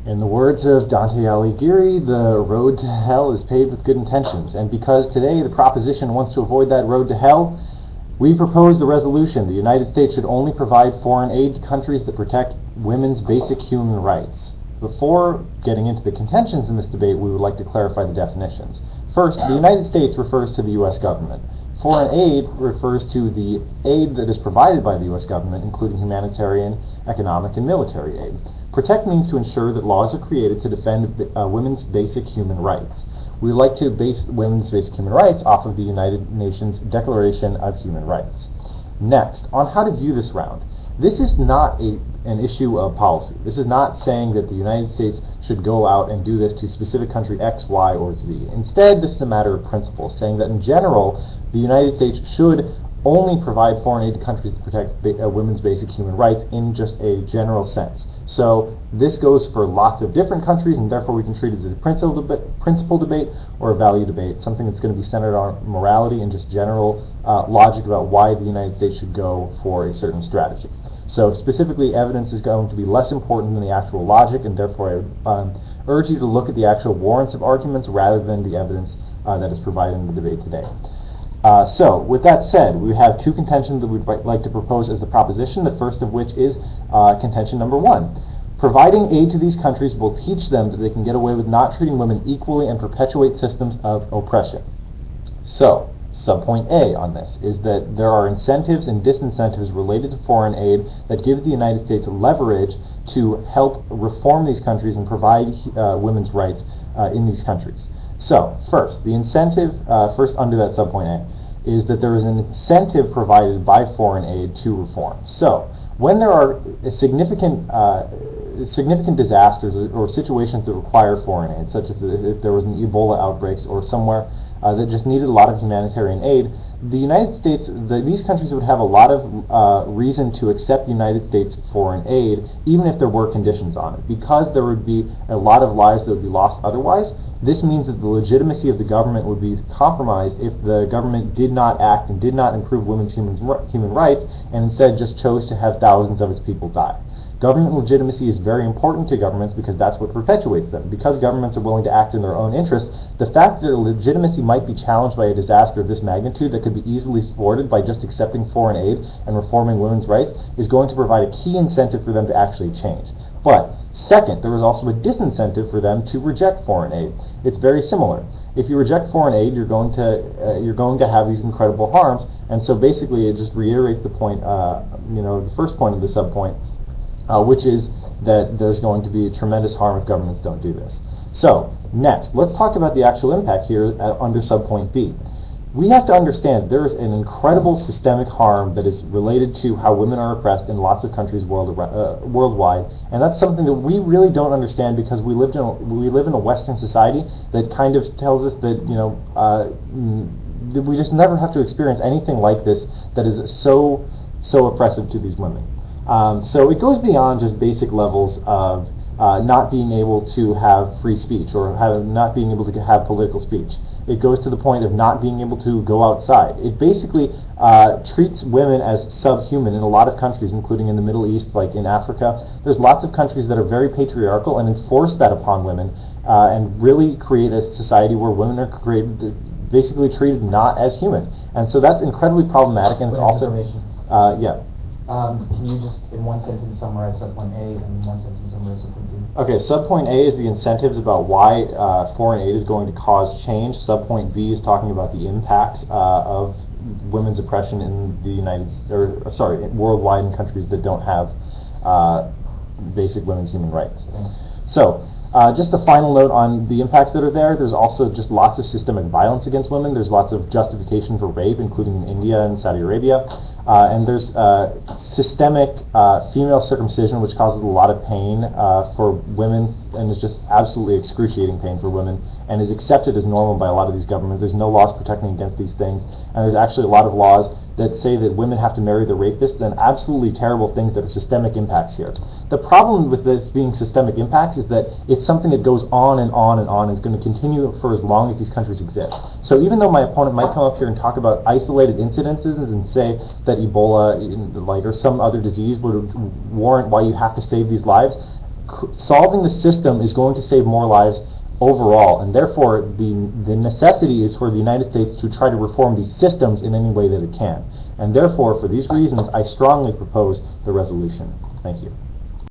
In the words of Dante Alighieri, the road to hell is paved with good intentions, and because today the proposition wants to avoid that road to hell, we propose the resolution: the United States should only provide foreign aid to countries that protect women's basic human rights. Before getting into the contentions in this debate, we would like to clarify the definitions. First, the United States refers to the U.S. government. Foreign aid refers to the aid that is provided by the U.S. government, including humanitarian, economic, and military aid. Protect means to ensure that laws are created to defend women's basic human rights. We would like to base women's basic human rights off of the United Nations Declaration of Human Rights. Next, on how to view this round. This is not an issue of policy. This is not saying that the United States should go out and do this to specific country X, Y, or Z. Instead, this is a matter of principle, saying that in general, the United States should only provide foreign aid to countries that protect women's basic human rights in just a general sense. So this goes for lots of different countries, and therefore we can treat it as a principle debate or a value debate, something that's going to be centered on morality and just general logic about why the United States should go for a certain strategy. So specifically, evidence is going to be less important than the actual logic, and therefore I would urge you to look at the actual warrants of arguments rather than the evidence that is provided in the debate today. So, with that said, we have two contentions that we'd like to propose as the proposition, the first of which is contention number one. Providing aid to these countries will teach them that they can get away with not treating women equally and perpetuate systems of oppression. So, subpoint A on this is that there are incentives and disincentives related to foreign aid that give the United States leverage to help reform these countries and provide women's rights in these countries. So, first, the incentive, first under that subpoint A, is that there is an incentive provided by foreign aid to reform. So, when there are significant disasters or situations that require foreign aid, such as if there was an Ebola outbreaks or somewhere that just needed a lot of humanitarian aid, the United States, these countries would have a lot of reason to accept United States foreign aid, even if there were conditions on it. Because there would be a lot of lives that would be lost otherwise, this means that the legitimacy of the government would be compromised if the government did not act and did not improve women's human rights, and instead just chose to have thousands of its people die. Government legitimacy is very important to governments because that's what perpetuates them. Because governments are willing to act in their own interest, the fact that their legitimacy might be challenged by a disaster of this magnitude that could be easily thwarted by just accepting foreign aid and reforming women's rights is going to provide a key incentive for them to actually change. But second, there is also a disincentive for them to reject foreign aid. It's very similar. If you reject foreign aid, you're going to have these incredible harms, and so basically it just reiterates the point, the first point of the subpoint, which is that there's going to be tremendous harm if governments don't do this. So, next, let's talk about the actual impact here under subpoint B. We have to understand there is an incredible systemic harm that is related to how women are oppressed in lots of countries worldwide, and that's something that we really don't understand because we live in a Western society that kind of tells us that we just never have to experience anything like this that is so oppressive to these women. So it goes beyond just basic levels of not being able to have free speech or not being able to have political speech. It goes to the point of not being able to go outside. It basically treats women as subhuman in a lot of countries, including in the Middle East, like in Africa. There's lots of countries that are very patriarchal and enforce that upon women and really create a society where women are basically treated not as human. And so that's incredibly problematic, and it's also... Can you just, in one sentence, summarize subpoint A, and in one sentence, summarize subpoint B? Okay, subpoint A is the incentives about why foreign aid is going to cause change. Subpoint B is talking about the impacts of women's oppression in the worldwide in countries that don't have basic women's human rights. So, just a final note on the impacts that are there. There's also just lots of systemic violence against women. There's lots of justification for rape, including in India and Saudi Arabia. And there's systemic female circumcision, which causes a lot of pain for women, and is just absolutely excruciating pain for women, and is accepted as normal by a lot of these governments. There's no laws protecting against these things, and there's actually a lot of laws that say that women have to marry the rapist, and absolutely terrible things that are systemic impacts here. The problem with this being systemic impacts is that it's something that goes on and on and on, and is going to continue for as long as these countries exist. So even though my opponent might come up here and talk about isolated incidences and say that Ebola or some other disease would warrant why you have to save these lives, solving the system is going to save more lives overall, and therefore the necessity is for the United States to try to reform these systems in any way that it can. And therefore, for these reasons, I strongly propose the resolution. Thank you.